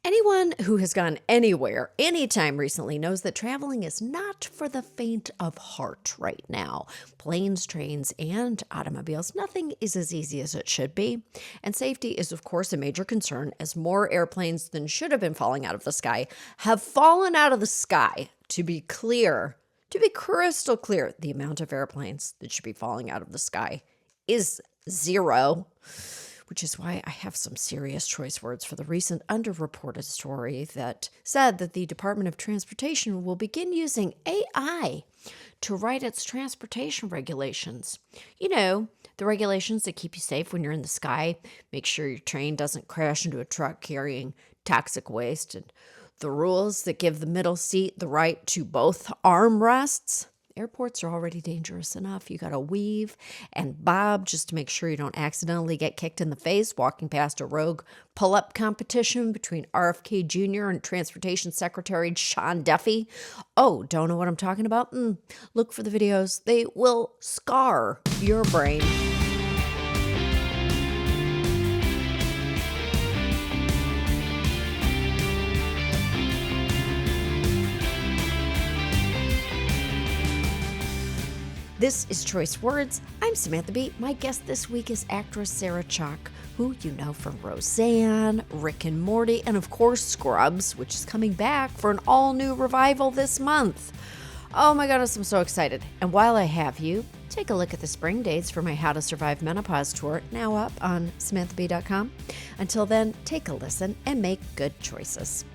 Anyone who has gone anywhere, anytime recently, knows that traveling is not for the faint of heart right now. Planes, trains, and automobiles, nothing is as easy as it should be. And safety is, of course, a major concern as more airplanes than should have been falling out of the sky have fallen out of the sky. To be clear, to be crystal clear, the amount of airplanes that should be falling out of the sky is zero, which is why I have some serious choice words for the recent underreported story that said that the Department of Transportation will begin using AI to write its transportation regulations. You know, the regulations that keep you safe when you're in the sky, make sure your train doesn't crash into a truck carrying toxic waste, and the rules that give the middle seat the right to both armrests. Airports are already dangerous enough. You got to weave and bob just to make sure you don't accidentally get kicked in the face walking past a rogue pull-up competition between RFK Jr. and Transportation Secretary Sean Duffy. Oh, don't know what I'm talking about? Look for the videos. They will scar your brain. This is Choice Words. I'm Samantha Bee. My guest this week is actress Sarah Chalke, who you know from Roseanne, Rick and Morty, and of course Scrubs, which is coming back for an all-new revival this month. Oh my goodness, I'm so excited. And while I have you, take a look at the spring dates for my How to Survive Menopause tour, now up on samanthab.com. Until then, take a listen and make good choices.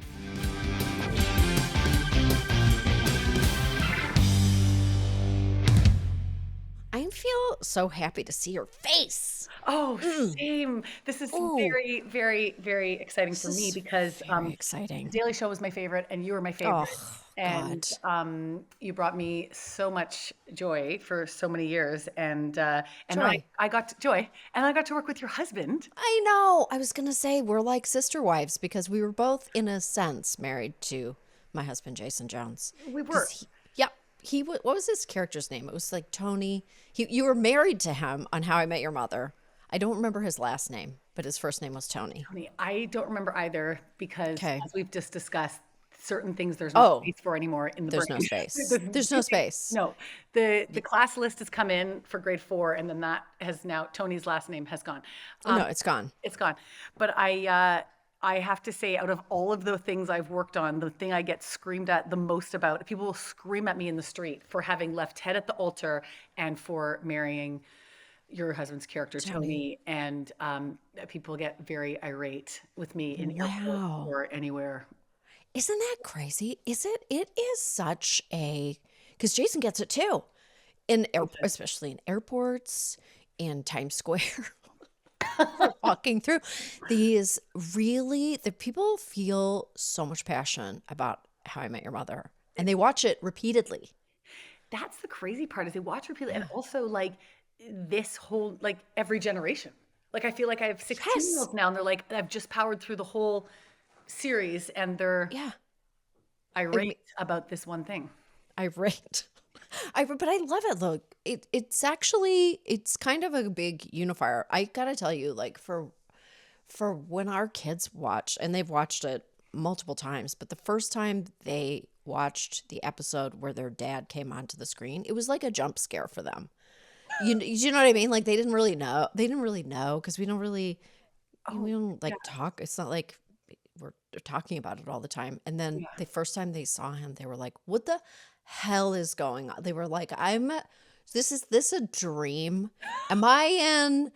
I feel so happy to see your face. Oh, same. This is Ooh, very, very, very exciting for this me is because very The exciting. Daily Show was my favorite, and you were my Oh, favorite, and God. you brought me so much joy for so many years, and then Joy. I got to, joy, and I got to work with your husband. I know. I was going to say we're like sister wives because we were both, in a sense, married to my husband, Jason Jones. We Because were. what was his character's name? It was like Tony. You were married to him on How I Met Your Mother. I don't remember his last name, but his first name was Tony. Honey, I don't remember either because, Okay. as we've just discussed, certain things there's no Oh, space for anymore in the there's brain. no space. There's There's no really space. no. The class list has come in for grade 4, and then that has now Tony's last name has gone. Oh, no, it's gone. It's gone. But I have to say, out of all of the things I've worked on, the thing I get screamed at the most about, people will scream at me in the street for having left Ted at the altar and for marrying your husband's character, Tony. Tony. And people get very irate with me in airports Wow. or anywhere. Isn't that crazy? Is it? It is such a, because Jason gets it too, especially in airports, in Times Square, walking through these. Really, the people feel so much passion about How I Met Your Mother, and they watch it repeatedly. That's the crazy part is they watch repeatedly, and Yeah. also like this whole like every generation. Like I feel like I have 16 year Yes. olds now, and they're like, I've just powered through the whole series, and they're Yeah. I irate mean, about this one thing. I rate. But I love it. Look, it's kind of a big unifier. I gotta tell you, like for when our kids watch, and they've watched it multiple times, but the first time they watched the episode where their dad came onto the screen, it was like a jump scare for them. You know what I mean? Like they didn't really know. They didn't really know because we Oh, don't yeah, like talk. It's not like we're talking about it all the time. And then yeah. the first time they saw him, they were like, "What the hell is going on?" They were like, Is this a dream? Am I in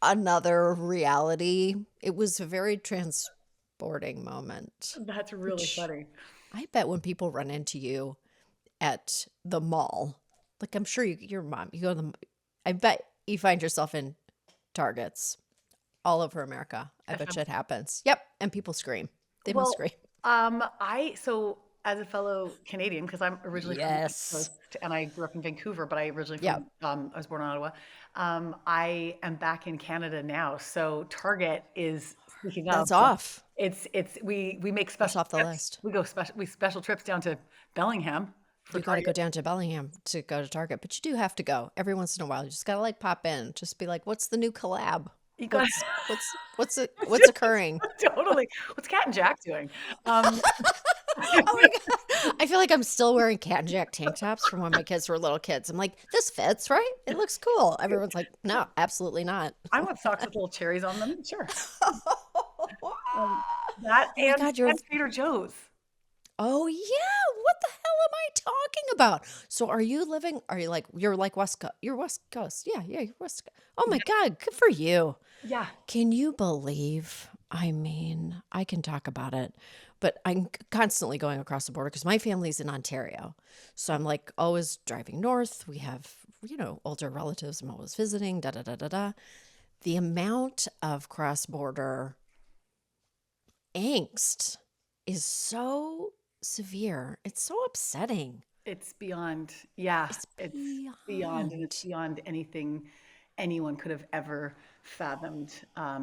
another reality?" It was a very transporting moment, That's really which funny. I bet when people run into you at the mall, like I'm sure your mom, you go to I bet you find yourself in Targets all over America. I bet you it happens. Yep. And people scream. They must Well, scream. so as a fellow Canadian, because I'm originally from the East Yes. Coast and I grew up in Vancouver, but I originally Yeah. I was born in Ottawa. I am back in Canada now, so Target is speaking of. That's off. It's we make That's special off the trips. list. We special trips down to Bellingham for You got to go Target. down to Bellingham to go to Target, but you do have to go every once in a while. You just got to like pop in, just be like, what's the new collab? You got What's occurring? totally. What's Cat and Jack doing? Um, Oh my God. I feel like I'm still wearing Cat and Jack tank tops from when my kids were little kids. I'm like, this fits, right? It looks cool. Everyone's like, no, absolutely not. I want socks with little cherries on them. Sure. Oh That my God, and Trader Joe's. oh yeah. What the hell am I talking about? So are you like, you're like West Coast, you're West Coast. Yeah, you're West Coast. Oh my God, good for you. Yeah. Can you believe? I mean, I can talk about it, but I'm constantly going across the border because my family's in Ontario. So I'm like always driving north. We have, older relatives I'm always visiting, da da da da da. The amount of cross border angst is so severe. It's so upsetting. It's beyond, yeah, It's it's beyond, and it's beyond. beyond anything anyone could have ever fathomed.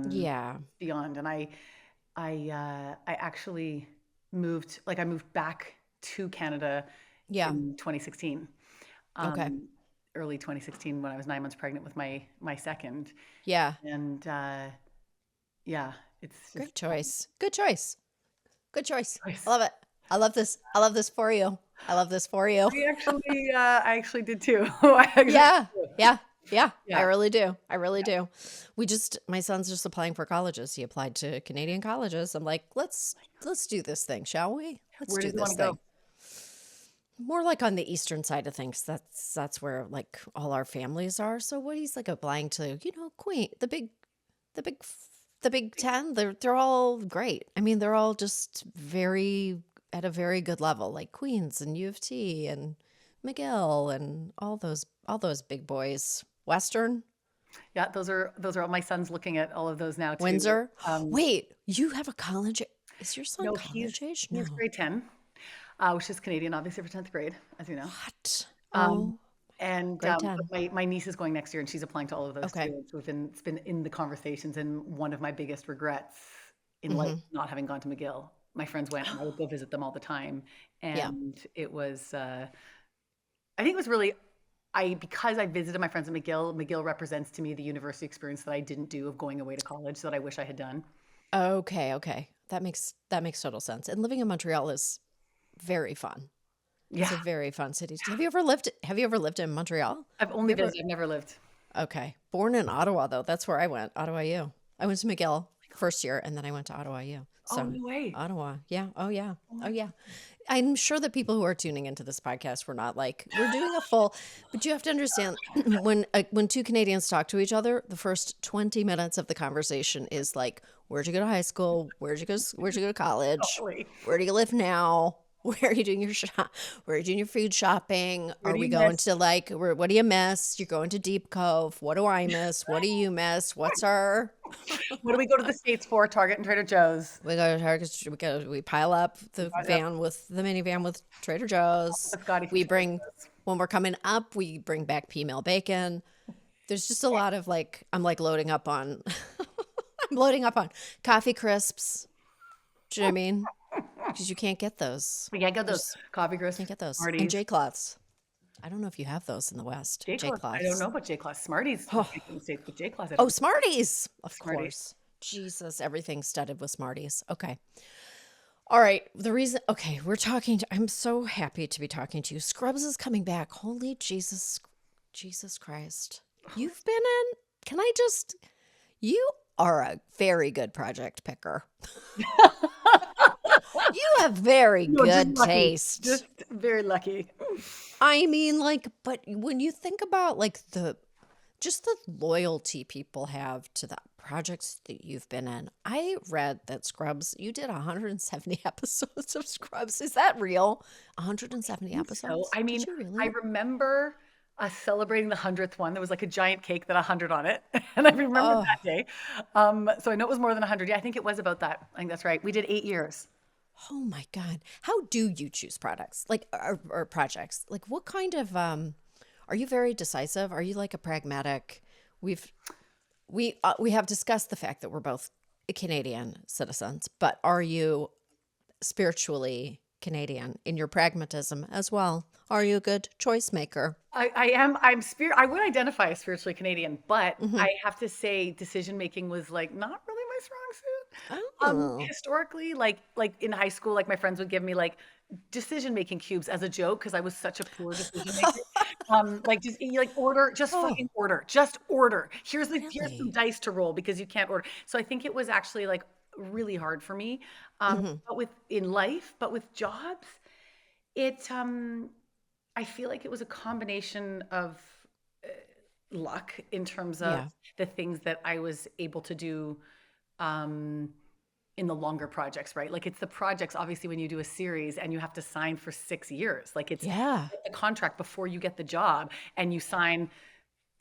Yeah. Beyond, and I actually I moved back to Canada Yeah. in 2016, Okay. um, early 2016 when I was 9 months pregnant with my second, Yeah. and yeah, it's just Great choice. Good choice. Good choice. I choice. love it. I love this. I love this for you. I love this for you. I actually did too. I actually Yeah. did too. Yeah. Yeah. I Yeah, really do. I really do. My son's just applying for colleges. He applied to Canadian colleges. I'm like, let's do this thing, shall we? Let's where do does he this want to go? thing. More like on the eastern side of things. That's where like all our families are. So what he's like applying to, Queen, the big the Big Ten, they're all great. I mean, they're all just at a very good level, like Queens and U of T and McGill and all those big boys. Western, Yeah, those are all my son's looking at all of those now too. Windsor. Wait, you have a college? Is your son No, college age? he's No. grade 10, which is Canadian, obviously for 10th grade, as you know. What? Um, Oh, and grade but 10. my niece is going next year, and she's applying to all of those Okay. too. So it's been in the conversations, and one of my biggest regrets in life Mm-hmm. is not having gone to McGill. My friends went, and I would go visit them all the time, Yeah. and it was I think it was really because I visited my friends at McGill. McGill represents to me the university experience that I didn't do of going away to college that I wish I had done. Okay, okay. That makes total sense. And living in Montreal is very fun. It's Yeah, a very fun city. Have you ever lived in Montreal? I've only You ever visited, I've never lived. Okay. Born in Ottawa though. That's where I went. Ottawa U. I went to McGill first year and then I went to Ottawa U. Oh, So no way. Ottawa. Yeah. Oh yeah. Oh Oh my yeah. I'm sure that people who are tuning into this podcast were not like, we're doing a full, but you have to understand when two Canadians talk to each other, the first 20 minutes of the conversation is like, where'd you go to high school? Where'd you go to college? golly. Where do you live now? Where are you doing your shop? Where are you doing your food shopping? Where Are do we you going miss? to what do you miss? You're going to Deep Cove. What do I miss? What do you miss? What's our What do we go to the States for? Target and Trader Joe's. We go to Target. We pile up the Yep, minivan with Trader Joe's. with Scotty from We Trader bring Joe's. when we're coming up, we bring back P-Mill bacon. There's just a lot of like I'm like loading up on I'm loading up on coffee crisps. Do you know what I mean? Because you can't get those. We can't get those There's coffee crisps, can't get those. And Smarties. J cloths. I don't know if you have those in the West. J J-Class. I don't cloths. know about J-Class. Smarties, you Oh, can get in the States, but J-Class, I oh, don't. Smarties. Of Smarties. course. Jesus, everything's studded with Smarties. Okay. All right. Okay, I'm so happy to be talking to you. Scrubs is coming back. Holy Jesus Christ. You've been in, can I just, you are a very good project picker. You have very No, just good lucky. taste. Just very lucky. I mean, like, but when you think about like just the loyalty people have to the projects that you've been in. I read that Scrubs, you did 170 episodes of Scrubs. Is that real? 170 So, episodes? I Did mean, you I really? remember us celebrating the 100th one. There was like a giant cake that 100 on it. And I remember Oh, that day. So I know it was more than 100. Yeah, I think it was about that. I think that's right. We did 8 years. oh my God. How do you choose products? Like or projects? Like what kind of are you very decisive? Are you like a pragmatic? We've we have discussed the fact that we're both Canadian citizens, but are you spiritually Canadian in your pragmatism as well. Are you a good choice maker? I am. I would identify as spiritually Canadian, but Hmm. I have to say, decision making was like not really my strong suit. Oh, Historically, like in high school, like my friends would give me like decision making cubes as a joke because I was such a poor decision maker. Like just you like order, just oh, fucking order, just order. Here's some really? dice to roll because you can't order. So I think it was actually like really hard for me. Hmm. But with in life, but with jobs, it I feel like it was a combination of luck in terms of Yeah. the things that I was able to do um, in the longer projects, right? Like it's the projects, obviously, when you do a series and you have to sign for 6 years, like it's Yeah. the contract before you get the job and you sign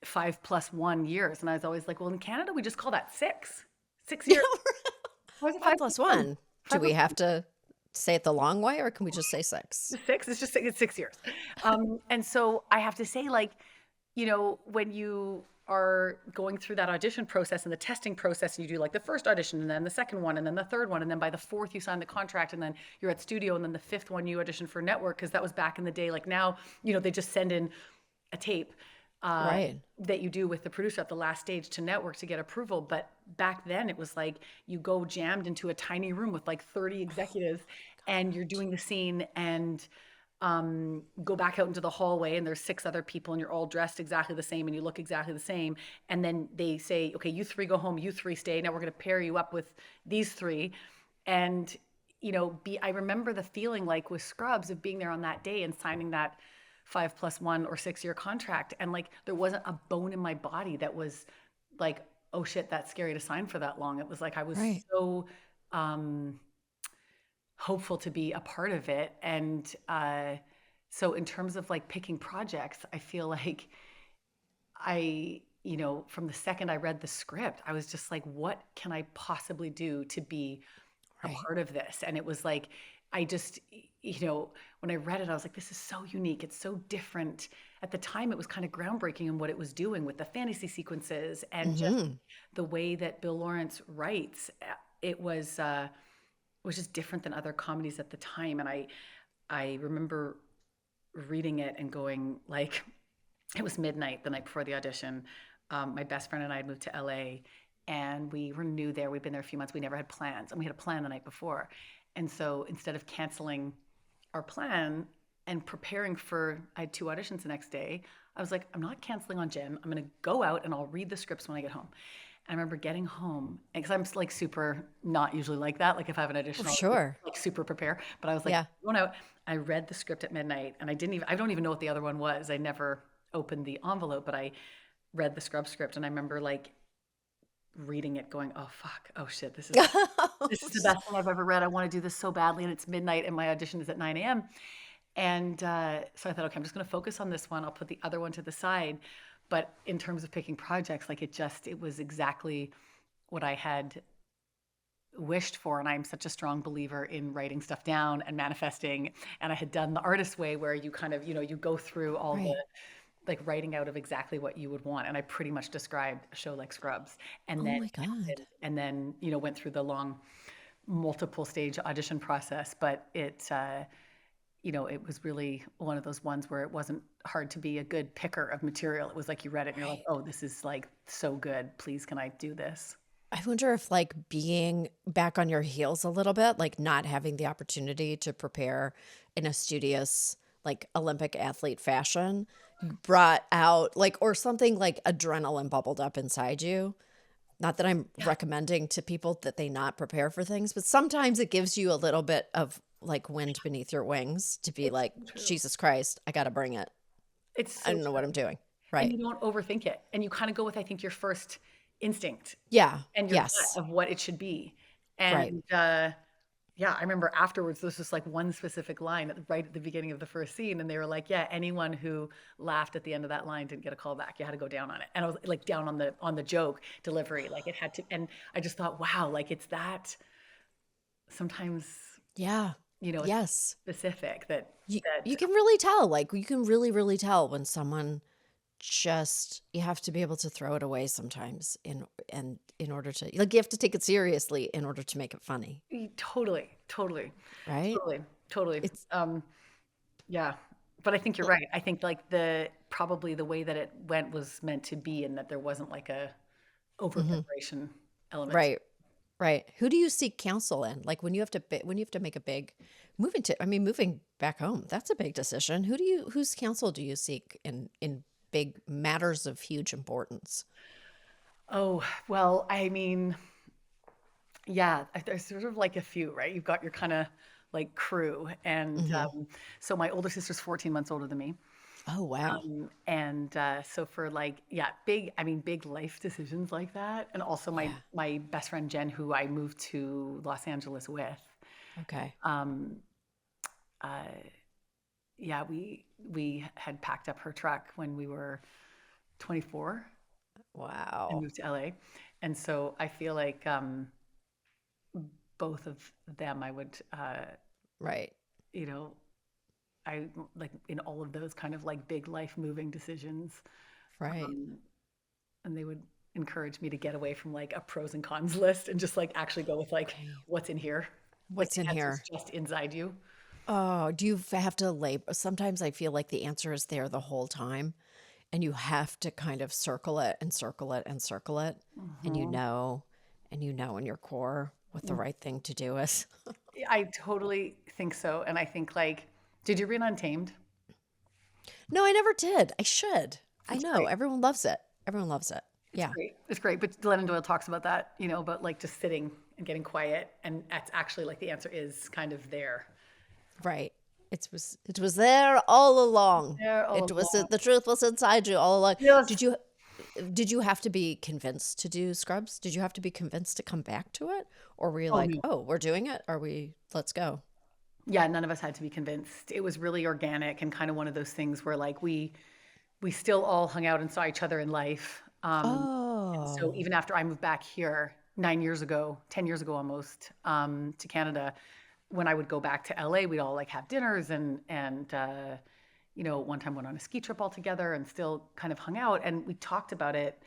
5 + 1 years. And I was always like, well, in Canada, we just call that 6 years. Why is it Five five plus plus one? one. Do Five we plus have to say it the long way or can we just say six? six. It's just it's 6 years. And so I have to say, like, when you are going through that audition process and the testing process, and you do like the first audition and then the second one and then the third one, and then by the fourth you sign the contract, and then you're at studio, and then the fifth one you audition for network because that was back in the day. Like now, they just send in a tape uh, Right. that you do with the producer at the last stage to network to get approval. But back then it was like you go jammed into a tiny room with like 30 executives and you're doing the scene and go back out into the hallway and there's six other people and you're all dressed exactly the same and you look exactly the same. And then they say, okay, you three go home, you three stay. Now we're going to pair you up with these three. And, I remember the feeling like with Scrubs of being there on that day and signing that 5 + 1 or 6 year contract. And like, there wasn't a bone in my body that was like, oh shit, that's scary to sign for that long. It was like, I was Right. so, um, hopeful to be a part of it. And so, in terms of like picking projects, I feel like from the second I read the script, I was just like, what can I possibly do to be a Right. part of this? And it was like, I just, when I read it, I was like, this is so unique. It's so different. At the time, it was kind of groundbreaking in what it was doing with the fantasy sequences and just Hmm. the way that Bill Lawrence writes. It was just different than other comedies at the time. And I remember reading it and going like, it was midnight the night before the audition. My best friend and I had moved to LA and we were new there. We'd been there a few months. We never had plans and we had a plan the night before. And so instead of canceling our plan and preparing I had two auditions the next day. I was like, I'm not canceling on Jen. I'm going to go out and I'll read the scripts when I get home. I remember getting home because I'm like super not usually like that. Like if I have an Oh, audition, I'll sure. like super prepare. But I was like Yeah. going out. I read the script at midnight, and I don't even know what the other one was. I never opened the envelope, but I read the Scrub script, and I remember like reading it, going, "Oh fuck, oh shit, this is the best thing I've ever read. I want to do this so badly, and it's midnight, and my audition is at 9 a.m." And so I thought, okay, I'm just going to focus on this one. I'll put the other one to the side. But in terms of picking projects, like it was exactly what I had wished for. And I'm such a strong believer in writing stuff down and manifesting. And I had done the artist way where you kind of, you go through all the Right. like writing out of exactly what you would want. And I pretty much described a show like Scrubs and Oh then my God. went through the long multiple stage audition process. But it was really one of those ones where it wasn't hard to be a good picker of material. It was like you read it and you're like, Right. oh, this is like so good. Please, can I do this? I wonder if like being back on your heels a little bit, like not having the opportunity to prepare in a studious, like Olympic athlete fashion, brought out like, or something like adrenaline bubbled up inside you. Not that I'm Yeah, recommending to people that they not prepare for things, but sometimes it gives you a little bit of like wind beneath your wings to be it's like, so true. Jesus Christ, I got to bring it. It's I so don't know what true. I'm doing. And Right. you don't overthink it. And you kind of go with, I think, your first instinct Yeah. and your gut Yes. of what it should be. Right. And yeah, I remember afterwards, there was just like one specific line right at the beginning of the first scene. And they were like, yeah, anyone who laughed at the end of that line didn't get a call back. You had to go down on it. And I was like down on the joke delivery. Like it had to, and I just thought, wow, like it's that sometimes, Yeah. it's Yes. specific that, You that can really tell, like you can really, really tell when someone just you have to be able to throw it away sometimes in order to like you have to take it seriously in order to make it funny, Totally, totally, right? totally, totally. It's Yeah. But I think you're right. I think like probably the way that it went was meant to be, and that there wasn't like a over mhm, preparation element. right, right. Who do you seek counsel in? Like when you have to make a big moving back home, that's a big decision. Whose counsel do you seek in big matters of huge importance? Oh, well, I mean, yeah, there's sort of like a few, right? You've got your kind of like crew. And Hmm. so my older sister's 14 months older than me. Oh, wow. And so for like, yeah, big life decisions like that. And also Yeah. my best friend Jen, who I moved to Los Angeles with. Okay. Um, uh, yeah, we had packed up her truck when we were 24 and Wow. moved to LA. And so I feel like both of them, I would, Right. you know, I like in all of those kind of like big life moving decisions. Right. Um, and they would encourage me to get away from like a pros and cons list and just like actually go with like Okay. what's in here. Like What's in the answer's here? just inside you. Oh, do you have to label? Sometimes I feel like the answer is there the whole time, and you have to kind of circle it and circle it and circle it, and Hmm. you know in your core what the right thing to do is. I totally think so. And I think like, did you read Untamed? No, I never did. I should. I It's know. great. Everyone loves it. Everyone loves it. It's Yeah. great. It's great. But Glennon Doyle talks about that, about like just sitting and getting quiet. And that's actually like the answer is kind of there. Right. It was there all along. There all It was along. the truth was inside you all along. Yes. Did you did you have to be convinced to do Scrubs? Did you have to be convinced to come back to it? Or were you Oh like, no. "Oh, we're doing it. Are we let's go." Yeah, none of us had to be convinced. It was really organic and kind of one of those things where like we still all hung out and saw each other in life. And so Oh. even after I moved back here 9 years ago, 10 years ago almost, to Canada, when I would go back to LA, we'd all like have dinners and one time went on a ski trip all together and still kind of hung out. And we talked about it,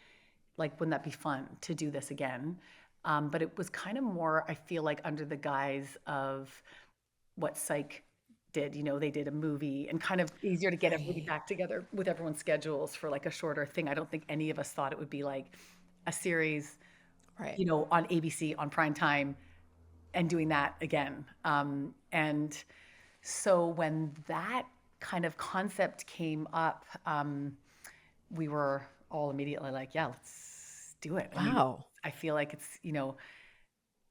like, wouldn't that be fun to do this again? But it was kind of more, I feel like, under the guise of what Psych did. They did a movie and kind of easier to get everybody Right. back together with everyone's schedules for like a shorter thing. I don't think any of us thought it would be like a series, Right. on ABC on prime time and doing that again. And so when that kind of concept came up, we were all immediately like, yeah, let's do it. I mean, Wow. I feel like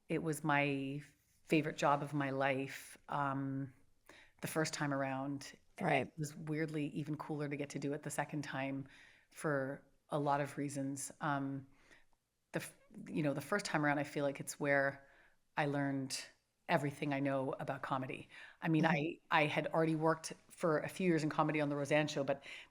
it was my favorite job of my life. The first time around. It Right. was weirdly even cooler to get to do it the second time for a lot of reasons. The the first time around, I feel like it's where I learned everything I know about comedy. I mean, Mhm. I had already worked for a few years in comedy on the Roseanne show,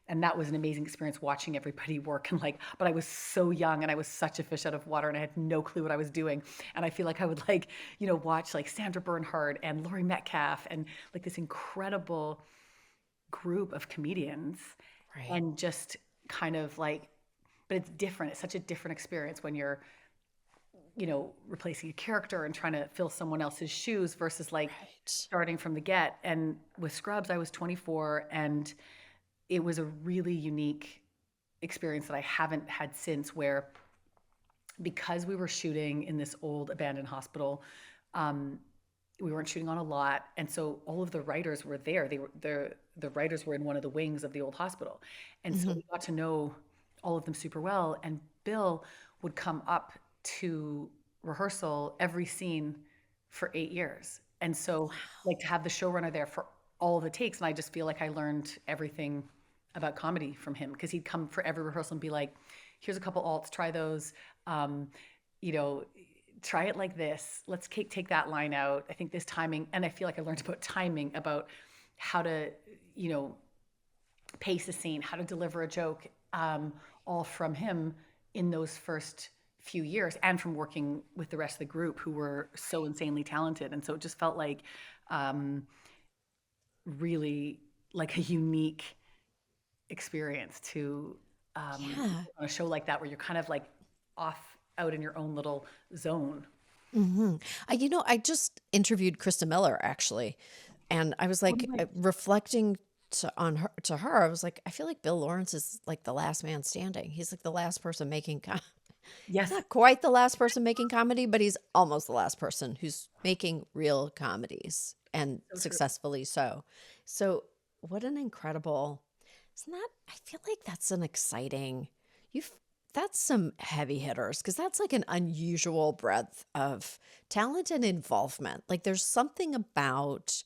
and that was an amazing experience watching everybody work and like, but I was so young and I was such a fish out of water and I had no clue what I was doing. And I feel like I would like, watch like Sandra Bernhard and Laurie Metcalf and like this incredible group of comedians Right. and just kind of like, but it's different. It's such a different experience when you're replacing a character and trying to fill someone else's shoes versus like Right. starting from the get. And with Scrubs, I was 24 and it was a really unique experience that I haven't had since, where because we were shooting in this old abandoned hospital, um, we weren't shooting on a lot. And so all of the writers were there. The writers were in one of the wings of the old hospital. And so Mhm. we got to know all of them super well. And Bill would come up to rehearsal every scene for 8 years. And so like to have the showrunner there for all the takes. And I just feel like I learned everything about comedy from him because he'd come for every rehearsal and be like, here's a couple alts, try those. Um, you know, try it like this. Let's take that line out. I think this timing, and I feel like I learned about timing, about how to, you know, pace a scene, how to deliver a joke, all from him in those first few years, and from working with the rest of the group who were so insanely talented. And so it just felt like um, really like a unique experience to Yeah. on a show like that where you're kind of like off out in your own little zone. Hmm. I just interviewed Krista Miller actually, and I was Oh, like nice. reflecting to her. I was like, I feel like Bill Lawrence is like the last man standing. He's like the last person making. He's Yes, not quite the last person making comedy, but he's almost the last person who's making real comedies and so true. successfully so. So, what an incredible, isn't that? I feel like that's an exciting, you've, that's some heavy hitters because that's like an unusual breadth of talent and involvement. Like, there's something about,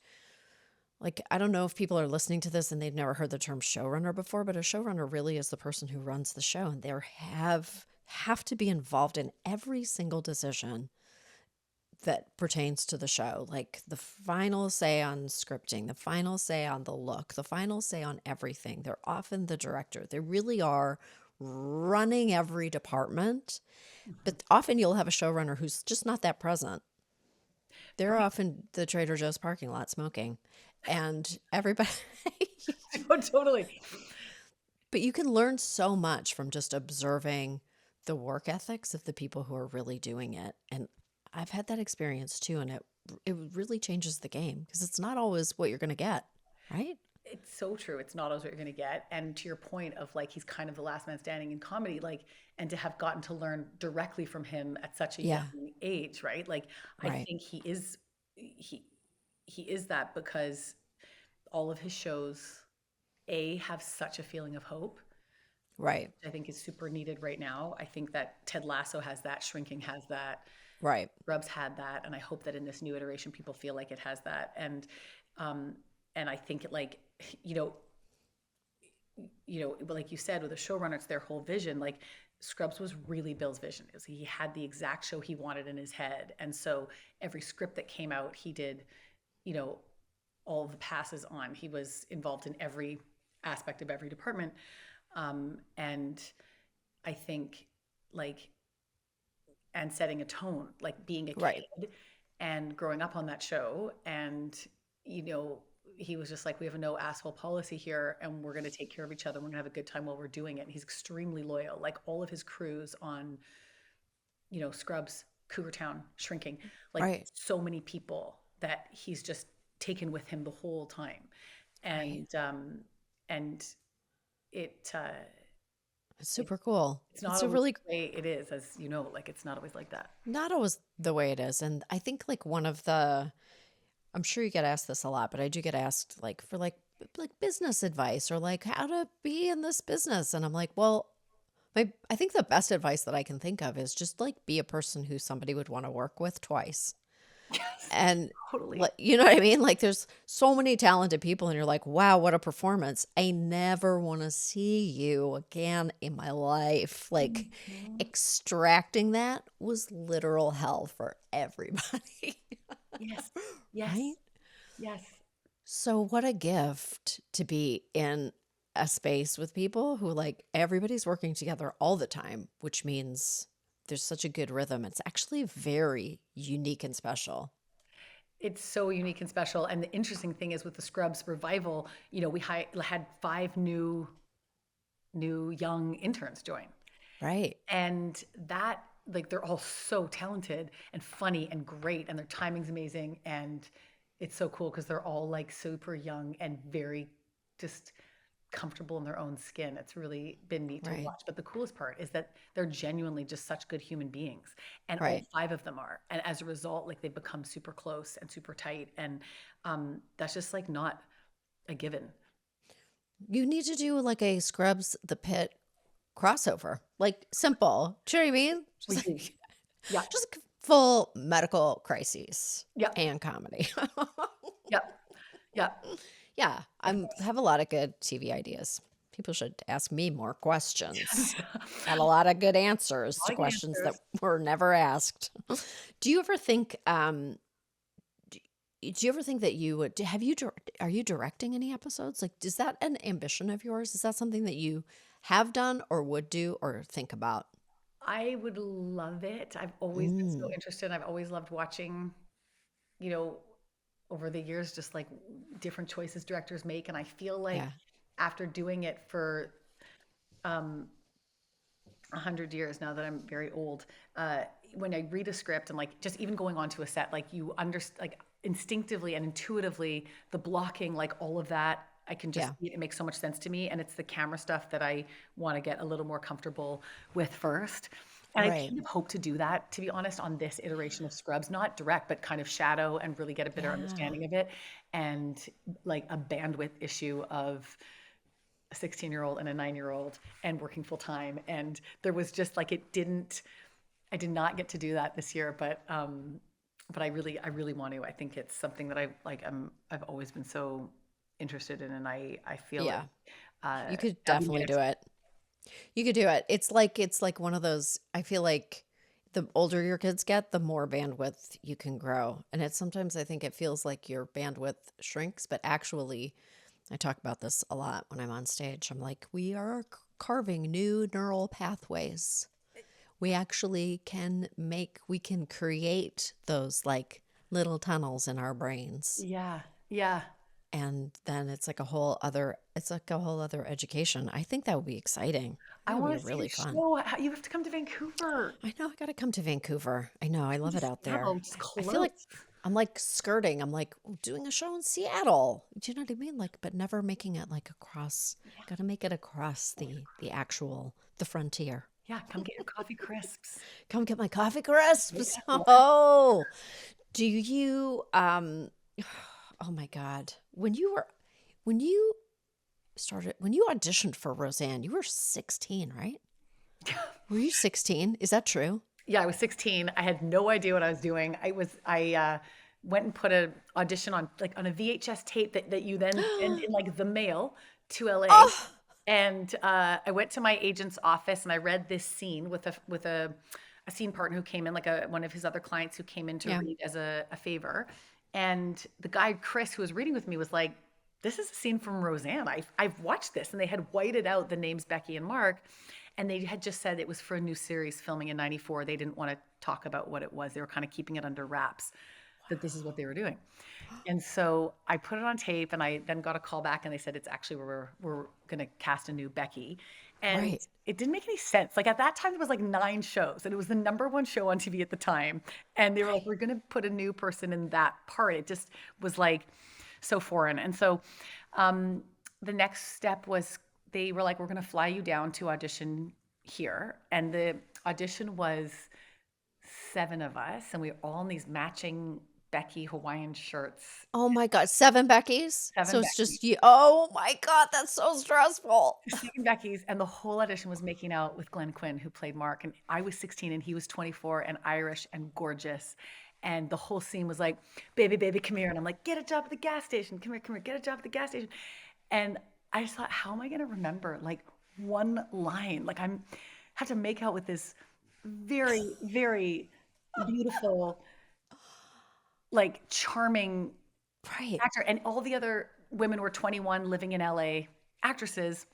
like, I don't know if people are listening to this and they've never heard the term showrunner before, but a showrunner really is the person who runs the show and they have to be involved in every single decision that pertains to the show. Like the final say on scripting, the final say on the look, the final say on everything. They're often the director. They really are running every department, Mhm. but often you'll have a showrunner who's just not that present. They're Right. often the Trader Joe's parking lot smoking, and everybody. Oh, totally. But you can learn so much from just observing the work ethics of the people who are really doing it. And I've had that experience too, and it really changes the game because it's not always what you're going to get, right? It's so true. It's not always what you're going to get. And to your point of like, he's kind of the last man standing in comedy, like, and to have gotten to learn directly from him at such a young Yeah, age, right? Like, I right, think he, he is that because all of his shows, have such a feeling of hope. right, I think is super needed right now. I think that Ted Lasso has that, Shrinking has that, right, Rubs had that, and I hope that in this new iteration, people feel like it has that. Um, and I think it like, you know, but like you said, with a showrunner, it's their whole vision. Like Scrubs was really Bill's vision. It was, he had the exact show he wanted in his head, and so every script that came out, he did, you know, all of the passes on. He was involved in every aspect of every department, and I think like and setting a tone, like being a right. kid and growing up on that show. And, you know, he was just like, we have a no asshole policy here and we're going to take care of each other. We're going to have a good time while we're doing it. And he's extremely loyal. Like all of his crews on, Scrubs, Cougar Town, Shrinking, like Right, so many people that he's just taken with him the whole time. right. And it, It's it, super cool. it's not It's a always really the way it is, as you know, like it's not always like that. not always the way it is. And I think like one of the, I'm sure you get asked this a lot, but I do get asked like for like business advice or like how to be in this business. And I'm like, well, I think the best advice that I can think of is just like be a person who somebody would want to work with twice. Yes, And totally. like, you know what I mean? Like there's so many talented people and you're like, wow, what a performance. I never want to see you again in my life. Like Mhm. extracting that was literal hell for everybody. Yes, yes, Right? yes. So what a gift to be in a space with people who like everybody's working together all the time, which means there's such a good rhythm. It's actually very unique and special. It's so unique and special. And the interesting thing is with the Scrubs revival, we had five new young interns join, Right. and that like they're all so talented and funny and great, and their timing's amazing, and it's so cool because they're all like super young and very just comfortable in their own skin. It's really been neat to Right. watch. But the coolest part is that they're genuinely just such good human beings. And all Right. five of them are. And as a result, like they've become super close and super tight. And that's just like not a given. You need to do like a Scrubs The Pit crossover. Like simple. Do you know what I mean? We Just do. like Yeah. just full medical crises Yeah. and comedy. Yeah. Yeah. Yeah, I'm have a lot of good TV ideas. People should ask me more questions. Got a lot of good answers to All good questions that answers. were never asked. Do you ever think do you ever think that you would have you are you directing any episodes? Like is that an ambition of yours? Is that something that you have done or would do or think about? I would love it. I've always been so Mm, interested. I've always loved watching, you know, over the years, just like different choices directors make. And I feel like yeah. after doing it for 100 years now that I'm very old. Uh, when I read a script and like just even going onto a set, like you understand, like instinctively and intuitively, the blocking, like all of that, I can just Yeah. see it. It makes so much sense to me. And it's the camera stuff that I want to get a little more comfortable with first. And I Right. kind of hope to do that, to be honest, on this iteration of Scrubs, not direct, but kind of shadow and really get a better Yeah. understanding of it. And like a bandwidth issue of a 16-year-old and a 9-year-old and working full time. And there was just like I did not get to do that this year, but I really want to. I think it's something that I've always been so interested in, and I feel like Yeah. You could that'd be my definitely do next. it. You could do it. It's like one of those, I feel like the older your kids get, the more bandwidth you can grow. And it's sometimes I think it feels like your bandwidth shrinks, but actually I talk about this a lot when I'm on stage. I'm like, we are carving new neural pathways. We actually we can create those like little tunnels in our brains. Yeah, yeah. And then it's like a whole other education. I think that would be exciting. I That would be want to see your really fun. show. You have to come to Vancouver. I know I got to come to Vancouver. I know I love it out there. Seattle, just I feel like close. I'm like skirting. I'm like doing a show in Seattle. Do you know what I mean? Like, but never making it like across. Got to make it across the frontier. Yeah, come get your coffee crisps. Come get my coffee Yeah. crisps. Oh, do you oh my God. When you when you auditioned for Roseanne, you were 16, right? Were you 16? Is that true? Yeah, I was 16. I had no idea what I was doing. I went and put a audition on like on a VHS tape that you then send in like the mail to LA. Oh, And I went to my agent's office and I read this scene with a scene partner who came in, like one of his other clients who came in to yeah. read as a favor. And the guy Chris who was reading with me was like, "This is a scene from Roseanne. I've watched this." And they had whited out the names Becky and Mark, and they had just said it was for a new series filming in '94. They didn't want to talk about what it was. They were kind of keeping it under wraps that this is what they were doing. And so I put it on tape and I then got a call back and they said it's actually we're going to cast a new Becky. And Right. it didn't make any sense. Like at that time there was like 9 shows and it was the number 1 show on TV at the time. And they were like, we're going to put a new person in that part. It just was like so foreign. And so the next step was they were like, we're going to fly you down to audition here. And the audition was 7 of us and we were all in these matching Becky Hawaiian shirts. Oh my God, 7 Beckys? 7 So it's Becky. just you. Oh my God, that's so stressful. 7 Beckys, and the whole audition was making out with Glenn Quinn, who played Mark, and I was 16 and he was 24 and Irish and gorgeous. And the whole scene was like, baby, baby, come here. And I'm like, get a job at the gas station. Come here, get a job at the gas station. And I just thought, how am I going to remember like one line? Like I'm had to make out with this very, very beautiful, like charming Right. actor, and all the other women were 21 living in LA actresses.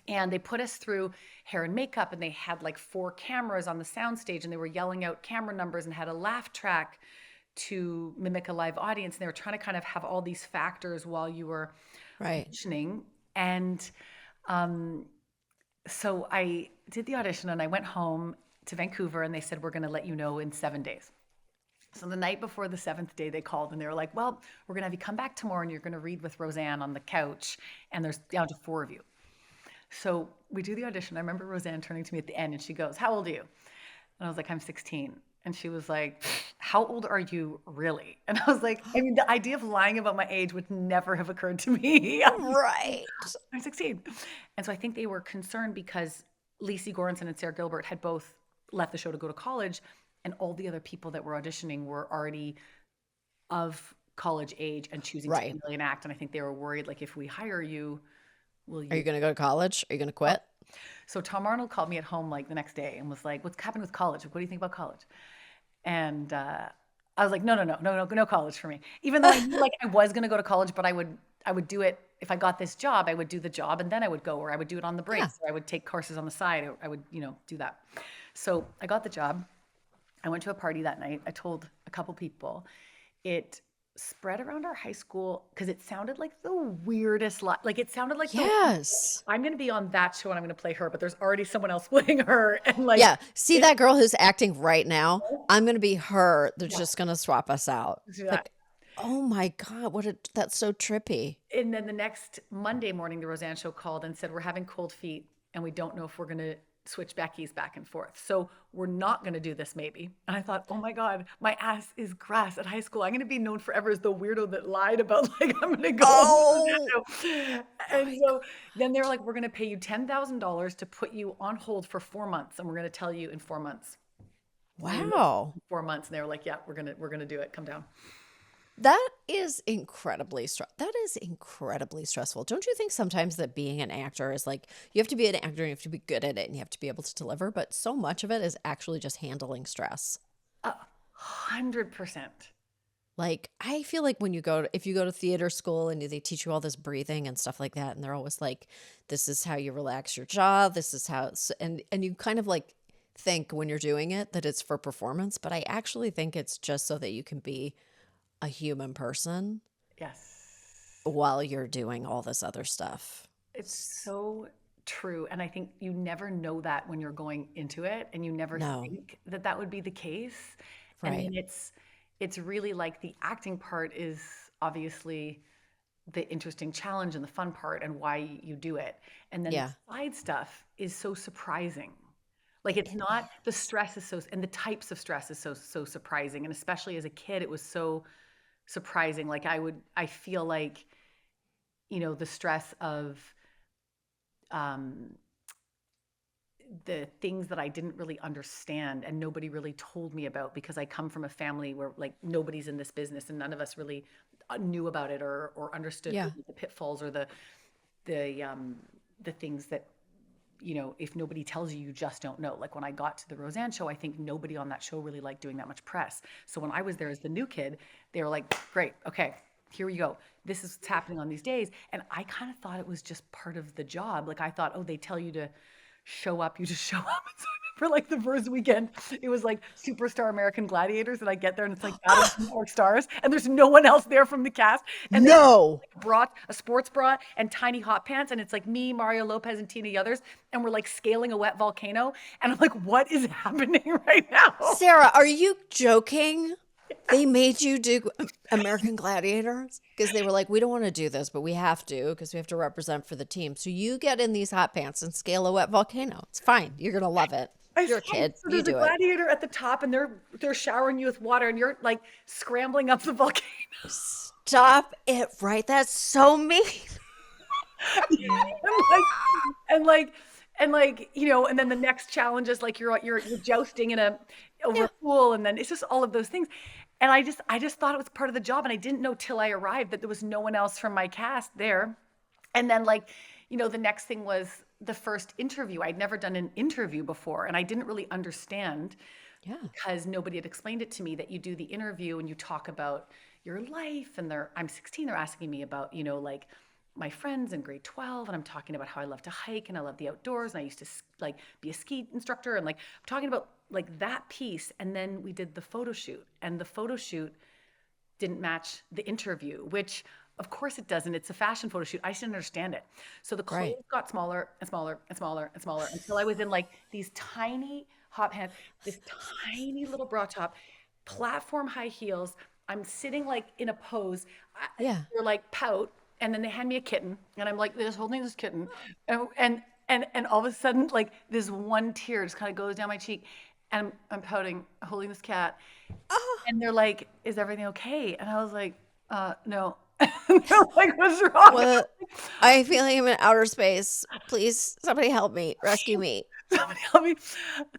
And they put us through hair and makeup, and they had like 4 cameras on the soundstage, and they were yelling out camera numbers and had a laugh track to mimic a live audience. And they were trying to kind of have all these factors while you were Right. auditioning. And so I did the audition and I went home to Vancouver, and they said, we're going to let you know in 7 days. So the night before the 7th day, they called and they were like, well, we're going to have you come back tomorrow and you're going to read with Roseanne on the couch. And there's down to 4 of you. So we do the audition. I remember Roseanne turning to me at the end and she goes, how old are you? And I was like, I'm 16. And she was like, how old are you really? And I was like, I mean, the idea of lying about my age would never have occurred to me. Right. I'm 16. And so I think they were concerned because Lacey Goranson and Sarah Gilbert had both left the show to go to college, and all the other people that were auditioning were already of college age and choosing to Right. really enact. And I think they were worried, like, if we hire you, will Are you you? going to go to college? Are you going to quit? So Tom Arnold called me at home like the next day and was like, what's happening with college? Like, what do you think about college? And I was like, no college for me. Even though I knew like I was going to go to college, but I would do it if I got this job. I would do the job and then I would go, or I would do it on the Yeah. breaks, or I would take courses on the side. Or I would, do that. So I got the job. I went to a party that night. I told a couple people. It spread around our high school because it sounded like the weirdest like it sounded like the Yes. I'm going to be on that show and I'm going to play her, but there's already someone else playing her. And like, Yeah. See it, that girl who's acting right now? I'm going to be her. They're yeah, just going to swap us out. do that. Like, oh my God, that's so trippy. And then the next Monday morning, the Roseanne show called and said, we're having cold feet and we don't know if we're going to switch Becky's back and forth. So we're not going to do this maybe. And I thought, oh my God, my ass is grass at high school. I'm going to be known forever as the weirdo that lied about like, I'm going to go on the Oh Roseanne show. And my so then they were like, we're going to pay you $10,000 to put you on hold for 4 months. And we're going to tell you in 4 months. God. And Wow. 4 months. And they were like, yeah, we're going to do it. Come down. That is that is incredibly stressful. Don't you think sometimes that being an actor is like you have to be an actor and you have to be good at it and you have to be able to deliver, but so much of it is actually just handling stress. 100%. Like I feel like if you go to theater school and they teach you all this breathing and stuff like that and they're always like this is how you relax your jaw, this is how and you kind of like think when you're doing it that it's for performance, but I actually think it's just so that you can be a human person Yes. while you're doing all this other stuff. It's so true. And I think you never know that when you're going into it and you never No, think that that would be the case. And right. then it's really like the acting part is obviously the interesting challenge and the fun part and why you do it. And then the Yeah. side stuff is so surprising. Like it's It not the is. stress is so and the types of stress is so surprising. And especially as a kid, it was so surprising. Like I feel like, the stress of um, the things that I didn't really understand and nobody really told me about because I come from a family where like nobody's in this business and none of us really knew about it or understood Yeah. maybe the pitfalls or the things that if nobody tells you, you just don't know. Like when I got to the Roseanne show, I think nobody on that show really liked doing that much press. So when I was there as the new kid, they were like, great, okay, here you go. This is what's happening on these days. And I kind of thought it was just part of the job. Like I thought, oh, they tell you to show up, you just show up. So for like the first weekend, it was like Superstar American Gladiators, and I get there and it's like Battle of the New York Stars, and there's no one else there from the cast, and they No. brought a sports bra and tiny hot pants, and it's like me, Mario Lopez, and Tina Yothers, and we're like scaling a wet volcano, and I'm like, what is happening right now? Sarah, are you joking? They made you do American Gladiators because they were like, we don't want to do this, but we have to because we have to represent for the team. So you get in these hot pants and scale a wet volcano. It's fine. You're going to love it. I You're a saw, kid. so You there's a do it. gladiator at the top, and they're showering you with water, and you're like scrambling up the volcano. Stop it right. That's so mean. and like and like and then the next challenge is like you're jousting in a over Yeah. a pool, and then it's just all of those things. And I just thought it was part of the job, and I didn't know till I arrived that there was no one else from my cast there. And then like the next thing was the first interview. I'd never done an interview before, and I didn't really understand Yeah. because nobody had explained it to me that you do the interview and you talk about your life. And I'm 16, they're asking me about like my friends in grade 12, and I'm talking about how I love to hike and I love the outdoors and I used to like be a ski instructor, and like I'm talking about like that piece. And then we did the photo shoot, and the photo shoot didn't match the interview, which of course it doesn't. It's a fashion photo shoot. I just didn't understand it. So the Right. clothes got smaller and smaller and smaller and smaller until I was in like these tiny hot pants, this tiny little bra top, platform high heels. I'm sitting like in a pose. Yeah. They're like pout, and then they hand me a kitten, and I'm like this holding this kitten, and all of a sudden like this one tear just kind of goes down my cheek, and I'm pouting, holding this cat, Oh, and they're like, "Is everything okay?" And I was like, no." And they're like, "What's wrong?" well, I feel like I'm in outer space. Please, somebody help me. Rescue me. Somebody help me.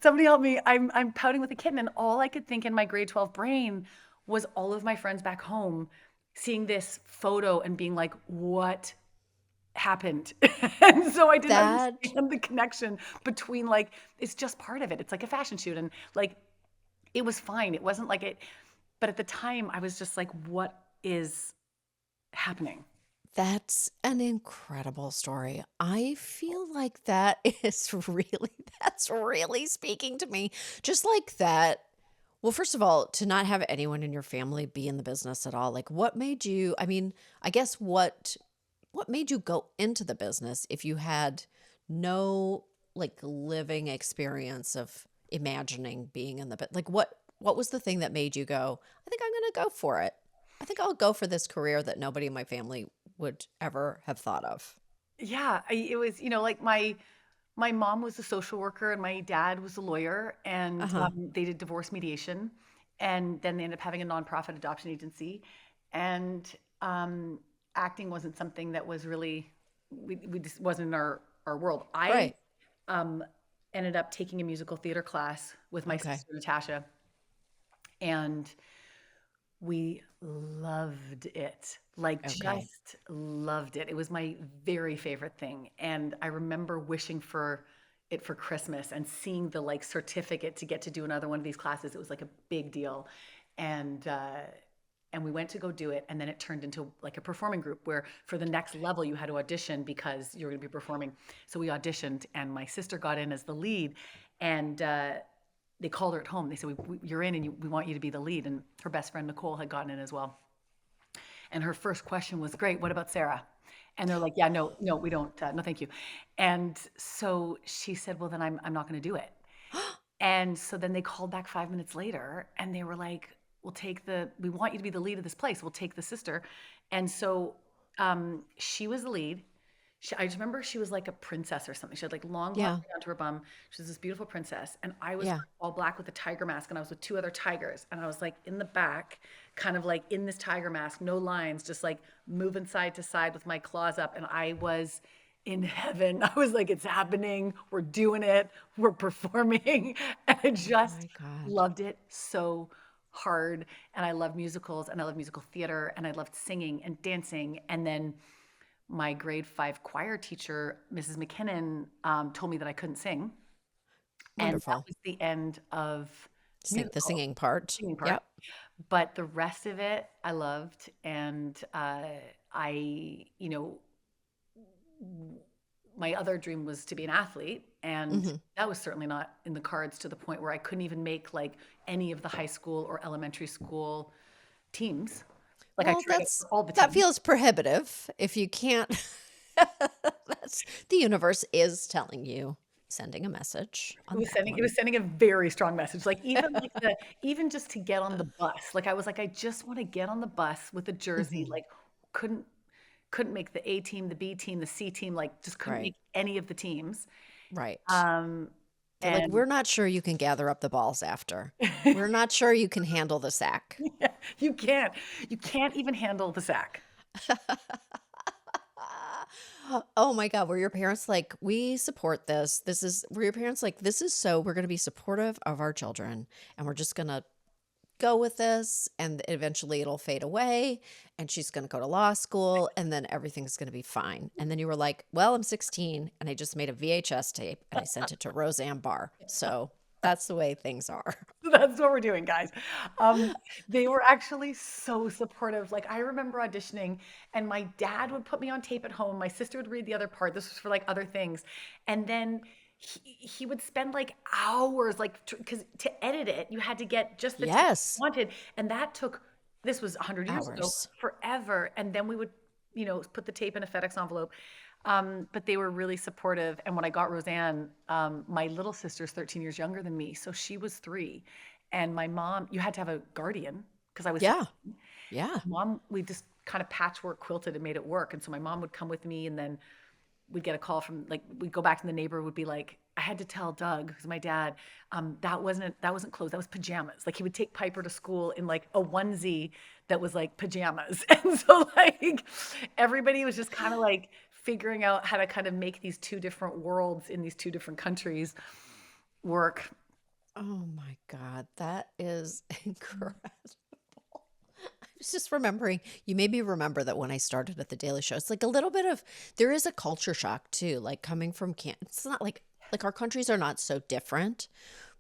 Somebody help me. I'm pouting with a kitten. And all I could think in my grade 12 brain was all of my friends back home seeing this photo and being like, what happened? And so I didn't That understand the connection between like, it's just part of it. It's like a fashion shoot. And like, it was fine. It wasn't like it. But at the time, I was just like, what is happening? That's an incredible story. I feel like that's really speaking to me. Just like that Well, first of all, to not have anyone in your family be in the business at all, like what made you, I mean, I guess what made you go into the business if you had no like living experience of imagining being in the like what was the thing that made you go, I think I'm going to go for it. I think I'll go for this career that nobody in my family would ever have thought of. Yeah, it was, like my mom was a social worker and my dad was a lawyer, and Uh-huh. they did divorce mediation, and then they ended up having a nonprofit adoption agency, and acting wasn't something that was really we just wasn't in our world. I Right. um, ended up taking a musical theater class with my Okay. sister Natasha, and we loved it. Like, Okay. just loved it. It was my very favorite thing. And I remember wishing for it for Christmas and seeing the like certificate to get to do another one of these classes. It was like a big deal. And and we went to go do it, and then it turned into like a performing group where for the next level you had to audition because you were going to be performing. So we auditioned, and my sister got in as the lead, and they called her at home. They said, "You're in, and we want you to be the lead." And her best friend Nicole had gotten in as well. And her first question was, "Great, what about Sarah?" And they're like, "Yeah, no, no, we don't. No, thank you." And so she said, "Well, then I'm not going to do it." And so then they called back 5 minutes later, and they were like, we want you to be the lead of this place. We'll take the sister. And so she was the lead. I just remember she was like a princess or something. She had like long blonde Yeah. hair down to her bum. She was this beautiful princess. And I was Yeah. all black with a tiger mask, and I was with two other tigers. And I was like in the back, kind of like in this tiger mask, no lines, just like moving side to side with my claws up. And I was in heaven. I was like, it's happening. We're doing it. We're performing. And I Oh just my God. loved it so hard. And I love musicals, and I love musical theater, and I loved singing and dancing. And then my grade 5 choir teacher, Mrs. McKinnon, told me that I couldn't sing. And that Wonderful. was the end of The musical, singing part. singing part. Yep. But the rest of it, I loved. And you know, my other dream was to be an athlete. And Hmm. that was certainly not in the cards, to the point where I couldn't even make like any of the high school or elementary school teams. Like, I Well, tried it for all the that teams. feels prohibitive if you can't. That's the universe is telling you, sending a message It on was that sending it one. was sending a very strong message. Like, even just to get on the bus. Like, I was like, I just want to get on the bus with a jersey. Hmm. Like, couldn't couldn't make the A team, the B team, the C team, like just couldn't Right. make any of the teams. Right. Um They're like, and we're not sure you can gather up the balls after. We're not sure you can handle the sack. yeah, you can't even handle the sack. Oh my God. Were your parents like, we support this? Were your parents like, we're going to be supportive of our children and we're just going to go with this and eventually it'll fade away and she's going to go to law school and then everything's going to be fine. And then you were like, well, I'm 16 and I just made a VHS tape and I sent it to Roseanne Barr. So that's the way things are. That's what we're doing, guys. Um, they were actually so supportive. Like, I remember auditioning, and my dad would put me on tape at home. My sister would read the other part. This was for like other things, and then he would spend like hours, like, because to edit it, you had to get just the take you Yes. wanted, and that took. This was 100 years ago, Hours. forever. And then we would, put the tape in a FedEx envelope. But they were really supportive. And when I got Roseanne, my little sister's 13 years younger than me. So she was 3. And my mom, you had to have a guardian because I was Yeah. 16. Yeah. Mom, we just kind of patchwork quilted and made it work. And so my mom would come with me, and then we'd get a call from, like, we'd go back to the neighbor, would be like, I had to tell Doug, who's my dad, that wasn't clothes, that was pajamas. Like, he would take Piper to school in like a onesie that was like pajamas. And so like everybody was just kind of like figuring out how to kind of make these two different worlds in these two different countries work. Oh my God. That is incredible. I was just remembering, you made me remember that when I started at the Daily Show, it's like a little bit of, there is a culture shock too, like coming from it's not like our countries are not so different,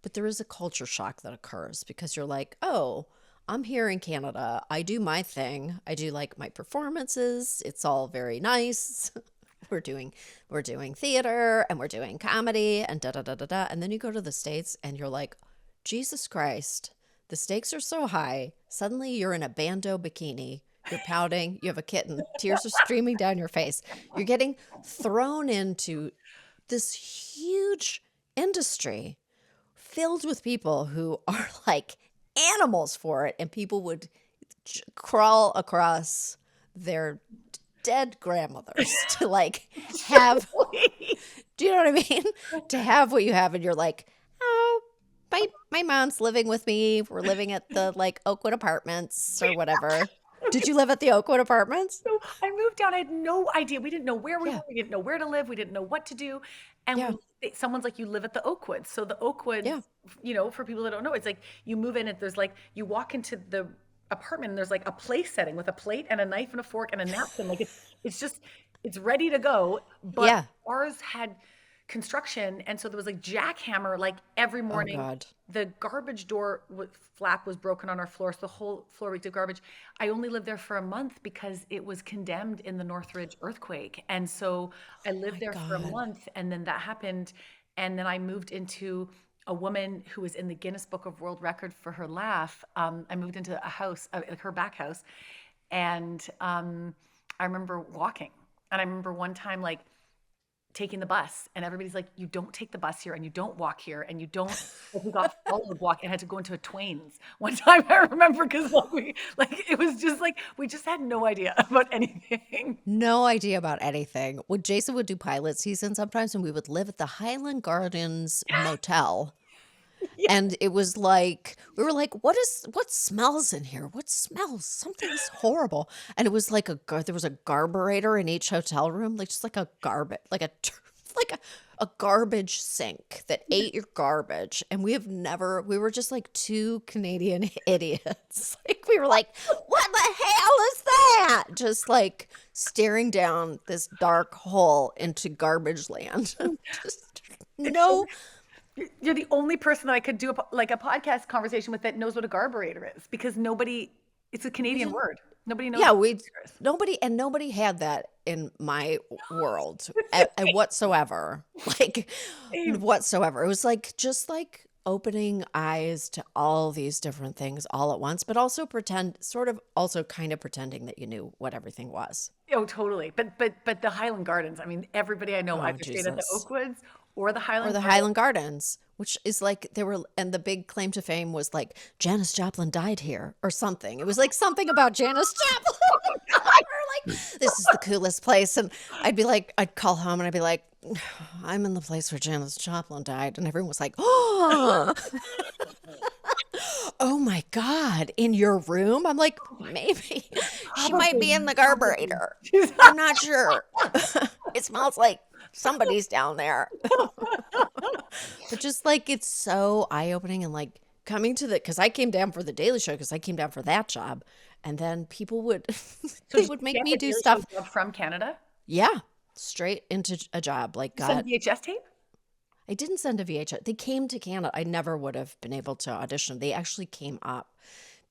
but there is a culture shock that occurs because you're like, oh, I'm here in Canada. I do my thing. I do like my performances. It's all very nice. We're doing we're doing theater and we're doing comedy and da da da da da. And then you go to the States and you're like, Jesus Christ, The stakes are so high. Suddenly you're in a bandeau bikini. You're pouting. You have a kitten. Tears are streaming down your face. You're getting thrown into this huge industry filled with people who are like animals for it. And people would crawl across their dead grandmothers to like have, do you know what I mean? To have what you have, and you're like, oh, my mom's living with me. We're living at the like Oakwood Apartments or whatever. Did you live at the Oakwood Apartments? So I moved down. I had no idea. We didn't know where we were. Yeah, We didn't know where to live. We didn't know what to do. And yeah, someone's like, you live at the Oakwoods. So the Oakwoods, yeah. for people that don't know, it's like you move in and there's like, you walk into the apartment and there's like a place setting with a plate and a knife and a fork and a napkin. Like it's just, it's ready to go. But Yeah. ours had construction. And so there was like jackhammer, like every Oh morning. God. The garbage door flap was broken on our floor, so the whole floor reeked of garbage. I only lived there for a month because it was condemned in the Northridge earthquake. And so I Oh lived my there for a God. month, and then that happened. And then I moved into a woman who was in the Guinness Book of World Record for her laugh. I moved into a house, like her back house. And I remember walking. And I remember one time, like, taking the bus, and everybody's like, you don't take the bus here and you don't walk here and you don't, like, we got followed walk and had to go into a Twain's one time. I remember because like it was just like we just had no idea about anything. No idea about anything. When Jason would do pilot season sometimes, and we would live at the Highland Gardens Motel. Yeah. And it was like, we were like, what smells in here? What smells? Something's horrible. And it was like there was a garburator in each hotel room, like just like a garbage, like a garbage sink that ate your garbage. And we were just like two Canadian idiots. Like we were like, what the hell is that? Just like staring down this dark hole into garbage land. Just It's so no. you're the only person that I could do like a podcast conversation with that knows what a garburator is because nobody, it's a We Canadian didn't. word. Nobody knows Yeah, what we a is. nobody had that in my world whatsoever. Like Same. whatsoever. It was like just like opening eyes to all these different things all at once, but also kind of pretending that you knew what everything was. Oh, totally. But the Highland Gardens, I mean, everybody I know Oh, either stayed at the Jesus. Oakwoods or the Or Highland the Gardens. Highland Gardens, which is like and the big claim to fame was like Janis Joplin died here or something. It was like something about Janis Joplin. We're like, this is the coolest place. And I'd call home and I'd be like, I'm in the place where Janis Joplin died. And everyone was like, oh, oh my God, in your room? I'm like, maybe she might be in the Probably. carburetor. I'm not sure. It smells like somebody's down there. But just like it's so eye-opening and like coming to because I came down for the Daily Show because I came down for that job. And then people would So they did would you make get me the do Daily Show stuff. job from Canada? Yeah, straight into a job. Like You sent a got VHS tape? I didn't send a VHS. They came to Canada. I never would have been able to audition. They actually came up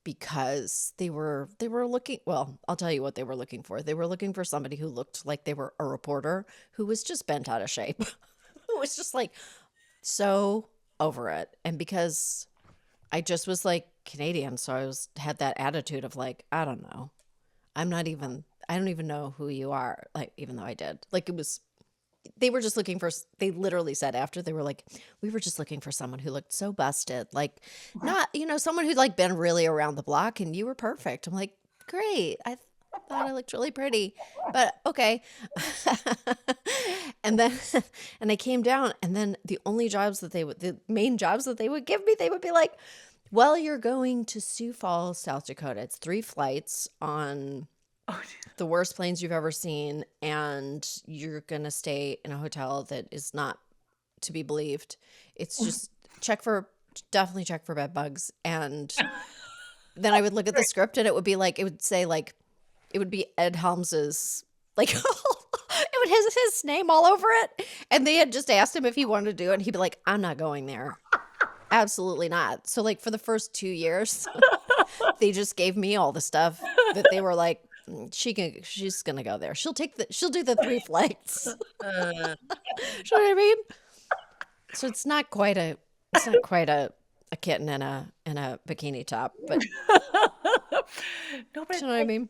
because they were looking, well, I'll tell you what they were looking for. They were looking for somebody who looked like they were a reporter who was just bent out of shape. Who was just like so over it. And because I just was like Canadian, so had that attitude of like, I don't know. I don't even know who you are. Like, even though I did. Like it was they were just looking for they literally said after they were like, we were just looking for someone who looked so busted, like not someone who'd like been really around the block, and you were perfect. I'm like, great. Thought I looked really pretty, but okay. And then and I came down, and then the main jobs that they would give me, they would be like, well, you're going to Sioux Falls, South Dakota. It's 3 flights on Oh, the worst planes you've ever seen, and you're gonna stay in a hotel that is not to be believed. It's just definitely check for bed bugs. And then I would look at the script, and it would say like it would be Ed Helms's like it would have his name all over it, and they had just asked him if he wanted to do it, and he'd be like, I'm not going there. Absolutely not. So like for the first 2 years, they just gave me all the stuff that they were like, she's gonna go there. She'll do the 3 flights. uh, You know what I mean? So it's not quite a a kitten in a bikini top, but No, but do it's you know what I like mean?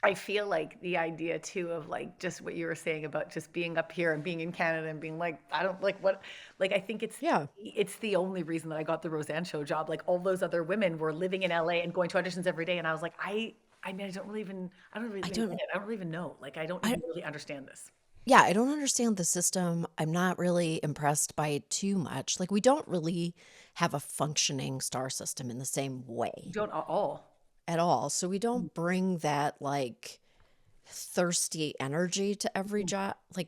I feel like the idea too of like just what you were saying about just being up here and being in Canada and being like, I don't like what, like I think Yeah. it's the only reason that I got the Roseanne show job. Like all those other women were living in LA and going to auditions every day, and I was like, I mean, I don't really I even get don't it. I don't even know. Like I don't I even really understand this. yeah, I don't understand the system. I'm not really impressed by it too much. Like we don't really have a functioning star system in the same You way don't at all. at all. So we don't bring that like thirsty energy to every job. Like,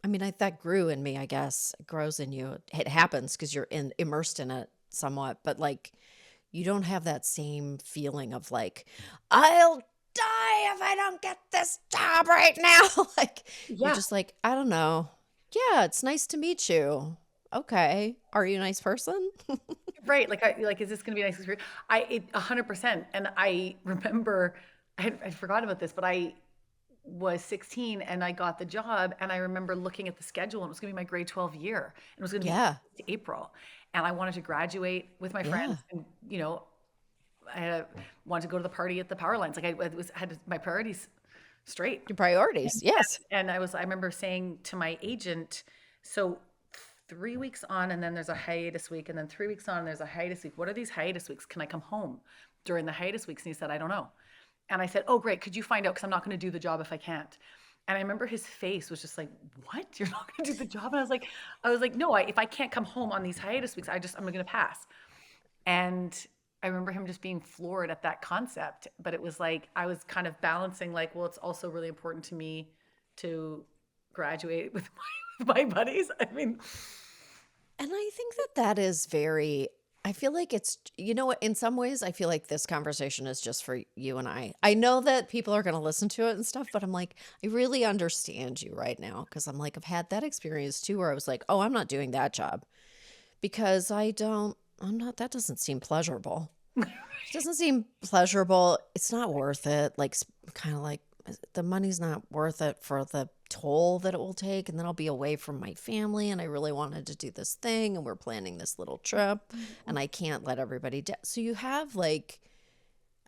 I mean, that grew in me, I guess. It grows in you. It happens because you're immersed in it somewhat, but like, you don't have that same feeling of like, I'll die if I don't get this job right now. Like, you're Yeah, just like, I don't know. Yeah, it's nice to meet you. Okay. Are you a nice person? right. Like like, is this going to be a nice experience? 100%. And I remember, I forgot about this, but I was 16 and I got the job, and I remember looking at the schedule, and it was going to be my grade 12 year, and it was going to be Yeah. April, and I wanted to graduate with my Yeah. friends, and I wanted to go to the party at the power lines. Like I was had my priorities straight. Your priorities. And, Yes. I remember saying to my agent, so 3 weeks on, and then there's a hiatus week, and then 3 weeks on, and there's a hiatus week. What are these hiatus weeks? Can I come home during the hiatus weeks? And he said, I don't know. And I said, oh, great. Could you find out? Because I'm not going to do the job if I can't. And I remember his face was just like, what? You're not going to do the job? And I was like, no, if I can't come home on these hiatus weeks, I'm going to pass. And I remember him just being floored at that concept. But it was like, I was kind of balancing, like, well, it's also really important to me to graduate with with my buddies. I mean, And I think that that is very, I feel like it's, you know what, in some ways, I feel like this conversation is just for you and I. I know that people are going to listen to it and stuff, but I'm like, I really understand you right now because I'm like, I've had that experience too where I was like, oh, I'm not doing that job because I'm not, that doesn't seem pleasurable. It doesn't seem pleasurable. It's not worth it. Like, kind of like the money's not worth it for the toll that it will take. And then I'll be away from my family. And I really wanted to do this thing. And we're planning this little trip. And I can't let everybody down. So you have like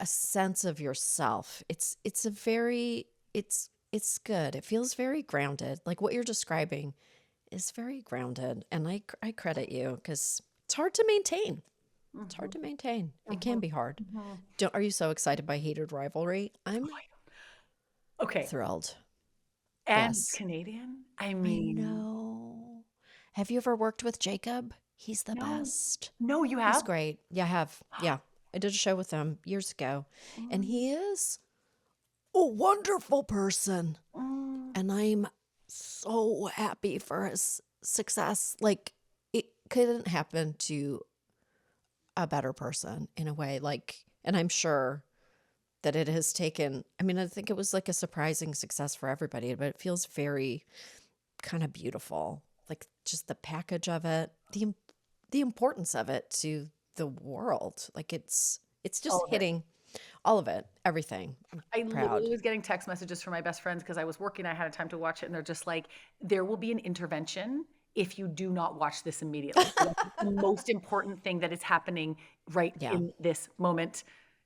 a sense of yourself. It's a very, it's good. It feels very grounded. Like what you're describing is very grounded. And I credit you because it's hard to maintain. It's hard to maintain. It can be hard. Are you so excited by Heated Rivalry? I'm okay. thrilled. And Yes. Canadian? I I mean, know. Have you ever worked with Jacob? He's the no, best. no, you He's have? great. Yeah, I have. Yeah. I did a show with him years ago. And Mm, he is a wonderful person. mm. And I'm so happy for his success. Like, it couldn't happen to a better person in a way. Like, and I'm sure that it has taken, I mean, I think it was like a surprising success for everybody, but it feels very kind of beautiful. Like just the package of it, the importance of it to the world. Like it's just All of it. hitting all of it, everything. I'm I proud. literally was getting text messages from my best friends because I was working. I had time to watch it, and they're just like, "There will be an intervention if you do not watch this immediately. Like, it's the most important thing that is happening right Yeah. in this moment."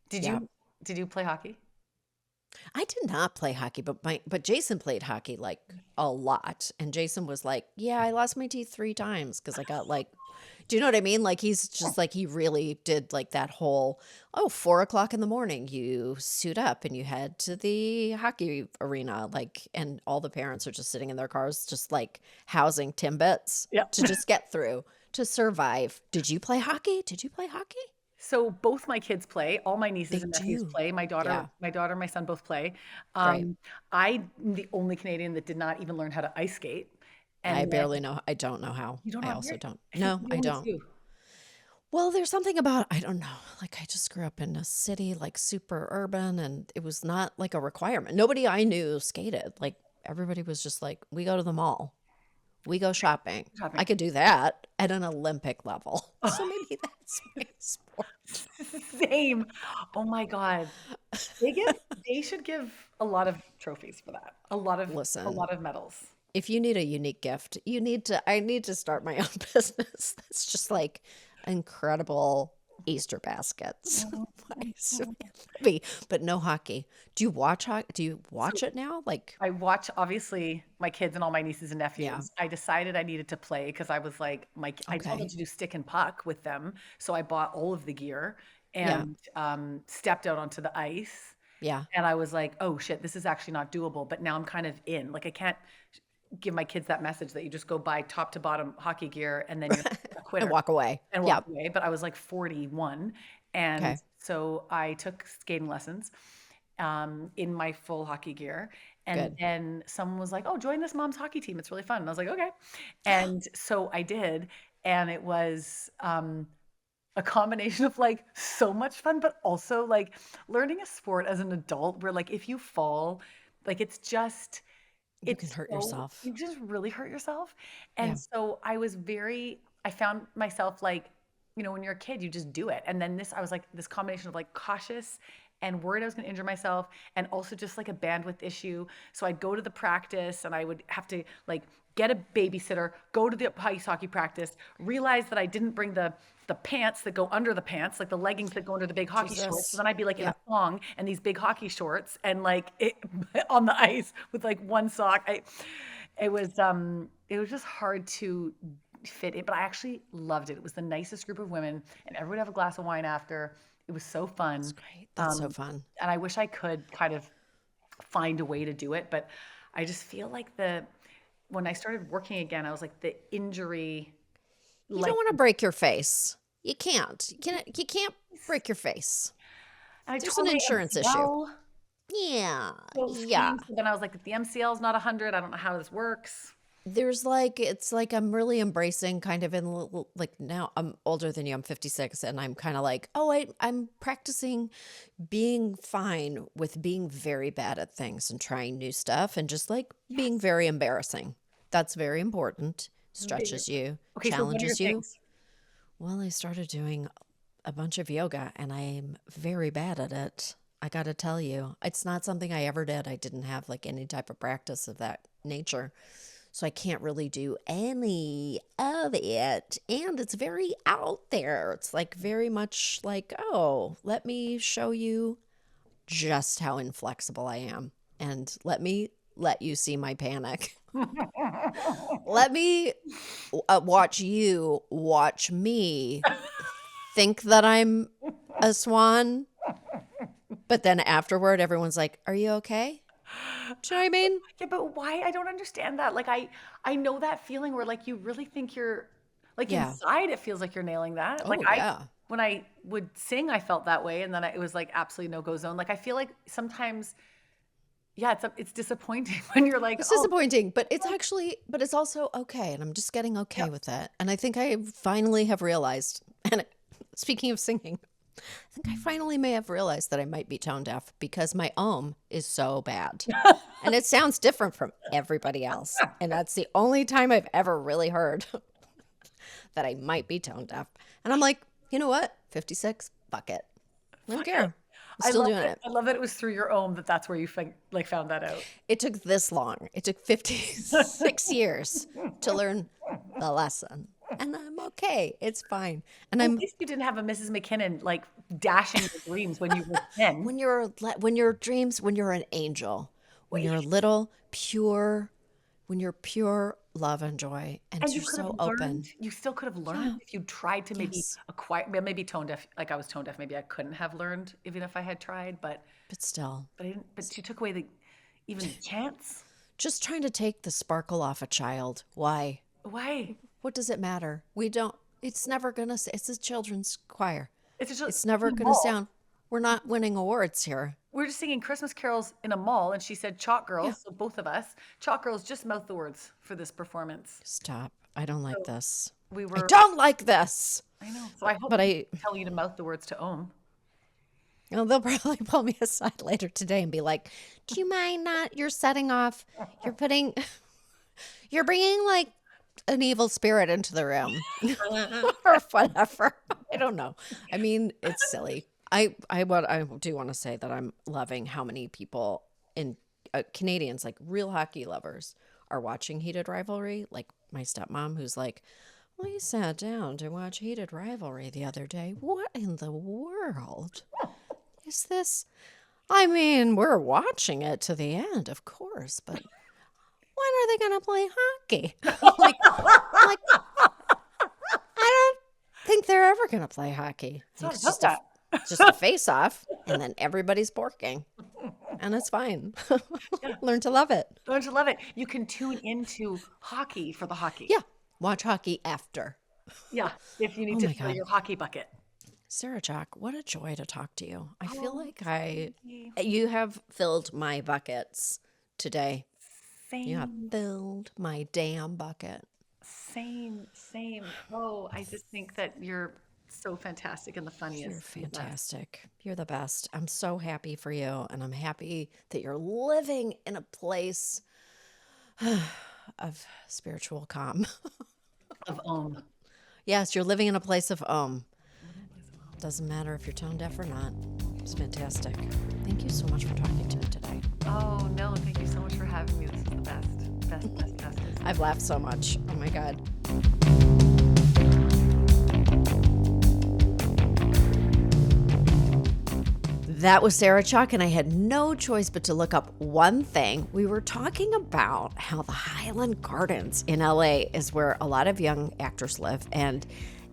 Did Yeah. you did you play hockey? I did not play hockey, but Jason played hockey like a lot. And Jason was like, "Yeah, I lost my teeth 3 times because I got like." Do you know what I mean? Like he's just like he really did like that whole, oh, 4 o'clock in the morning, you suit up and you head to the hockey arena, like, and all the parents are just sitting in their cars, just like housing Timbits Yeah. to just get through to survive. Did you play hockey? Did you play hockey? So both my kids play. All my nieces They and nephews do. play. Yeah, My son both play. right. I'm the only Canadian that did not even learn how to ice skate. I And then barely know. I don't know how. you don't I know how also to. don't. I think No, we're the I only don't. two. Well, there's something about, I don't know, like I just grew up in a city, like super urban, and it was not like a requirement. Nobody I knew skated. Like everybody was just like, we go to the mall, we go shopping. I Shopping. could do that at an Olympic level. So maybe that's my sport. Same. Oh my God. They get they should give a lot of trophies for that. A Listen, lot of medals. if you need a unique gift, I need to start my own business. That's just like, incredible Easter baskets Mhm, by mhm. Samantha Bee, but no hockey. Do you watch hockey? Do you So watch it now? Like, I watch obviously my kids and all my nieces and yeah. nephews. I decided I needed to play because I was like I told them Okay. to do stick and puck with them, so I bought all of the gear Yeah. and stepped out onto the ice. Yeah. And I was like, oh shit, this is actually not doable. But now I'm kind of in. Like I can't give my kids that message that you just go buy top to bottom hockey gear and then you're a And quitter walk away. and walk Yep. away. But I was like 41. And Okay. so I took skating lessons in my full hockey gear. And Good. then someone was like, oh, join this mom's hockey team. It's really fun. And I was like, okay. And so I did. And it was a combination of like so much fun, but also like learning a sport as an adult where like if you fall, like You can it's hurt so yourself. you just really hurt yourself. Yeah. And so I found myself like, when you're a kid, you just do it. And then I was like this combination of like cautious and worried I was going to injure myself and also just like a bandwidth issue. So I'd go to the practice and I would have to like get a babysitter, go to the ice hockey practice, realize that I didn't bring the pants that go under the pants, like the leggings that go under the big hockey shorts. So Jesus. then I'd be like in a Yep. thong and these big hockey shorts and like on the ice with like one sock. It was just hard to fit in, but I actually loved it. It was the nicest group of women, and everyone would have a glass of wine after. It was so That's fun. great. That's so Um, fun. and I wish I could kind of find a way to do it, but I just feel like when I started working again, I was like the injury, You don't like want to break your face. You can't. You can't break your face. and I There's tore an my insurance issue. MCL. Yeah. So it was Yeah. skiing. So then I was like, if the MCL is not 100, I don't know how this works. There's like it's like I'm really embracing kind of like now I'm older than you. I'm 56 and I'm kind of like, "Oh, I'm practicing being fine with being very bad at things and trying new stuff and just like being Yes. very embarrassing." That's very important. Very. Stretches you, Okay, so what are your challenges you. things? Well, I started doing a bunch of yoga and I'm very bad at it. I got to tell you, it's not something I ever did. I didn't have like any type of practice of that nature. So I can't really do any of it. And it's very out there. It's like very much like, oh, let me show you just how inflexible I am. And let you see my panic. Let me watch you watch me think that I'm a swan, but then afterward, everyone's like, "Are you okay?" Do you know what I mean? Yeah, but why? I don't understand that. Like I know that feeling where like you really think you're like Yeah. inside it feels like you're nailing that. Like Oh, yeah. when I would sing I felt that way and then it was like absolutely no go zone. Like I feel like sometimes yeah, it's disappointing when you're like, It's "Oh, disappointing, but but it's also okay. And I'm just getting yeah." okay with that. And I think I finally have realized, and speaking of singing, I think I finally may have realized that I might be tone deaf because my is so bad. And it sounds different from everybody else. And that's the only time I've ever really heard that I might be tone deaf. And I'm like, you know what? 56, fuck it. I don't Fuck it. care. I'm still doing it. I love that it was through your own that's where you found that out. It took this long. It took 56 years to learn the lesson. And I'm okay. It's fine. And Well, at I'm least you didn't have a Mrs. McKinnon like dashing your dreams when you were 10. when your dreams, when you're an angel, when Wait, you're little, pure, when you're pure love and joy, and and you're you could have so learned, open. you still could have Yeah. learned if you tried to maybe Yes. acquire, well, maybe tone deaf, like I was tone deaf, maybe I couldn't have learned even if I had tried, But still, but I didn't, but you took away even the chance. just trying to take the sparkle off a child. Why? Why? What does it matter? We don't, it's never going to, it's a children's choir. It's just It's never in a going to mall. sound, we're not winning awards here. We were just singing Christmas carols in a mall and she said, Chalk Yeah. girls, so both of us, Chalk girls just mouth the words for this performance. Stop. I don't like So this. we I were, don't like this. I know. So I hope But they I, tell you to mouth the words to Ohm. they'll probably pull me aside later today and be like, do you mind not, you're setting off, you're putting, you're bringing like an evil spirit into the room or whatever. I don't know. I mean, it's silly. I do want to say that I'm loving how many people in Canadians, like real hockey lovers, are watching Heated Rivalry. Like my stepmom, who's like, We sat down to watch Heated Rivalry the other day. What in the world is this? I mean, we're watching it to the end, of course, but when are they going to play hockey? like, I don't think they're ever going to play hockey. It's just a face-off, and then everybody's borking, and it's fine. Learn to love it. Learn to love it. You can tune into hockey for the hockey. Yeah, watch hockey after. Yeah, if you need to fill your hockey bucket. Sarah Chalke, what a joy to talk to you. I feel like you have filled my buckets today. Same. You have filled my damn bucket. Same. Oh, I just think that you're so fantastic and the funniest. You're fantastic. You're the best. I'm so happy for you, and I'm happy that you're living in a place of spiritual calm. Of Om. Yes, you're living in a place of Om. Doesn't matter if you're tone deaf or not. It's fantastic. Thank you so much for talking to me today. Oh, no, thank you so much for having me. This is the best. I've laughed so much. Oh, my God. That was Sarah Chalke, and I had no choice but to look up one thing. We were talking about how the Highland Gardens in LA is where a lot of young actors live, and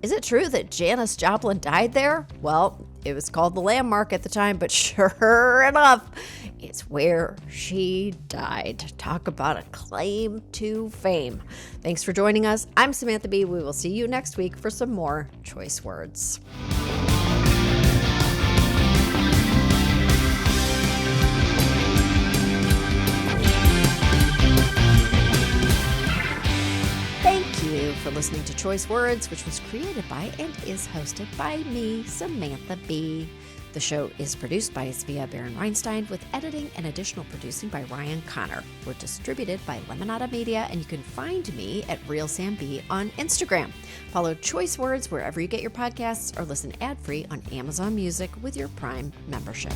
is it true that Janis Joplin died there? Well, it was called the Landmark at the time, but sure enough, it's where she died. Talk about a claim to fame. Thanks for joining us. I'm Samantha Bee. We will see you next week for some more choice words. For listening to Choice Words, which was created by and is hosted by me, Samantha Bee. The show is produced by Svea Baron-Reinstein with editing and additional producing by Ryan Connor. We're distributed by Lemonada Media, and you can find me at Real Sam B on Instagram. Follow Choice Words wherever you get your podcasts or listen ad-free on Amazon Music with your Prime membership.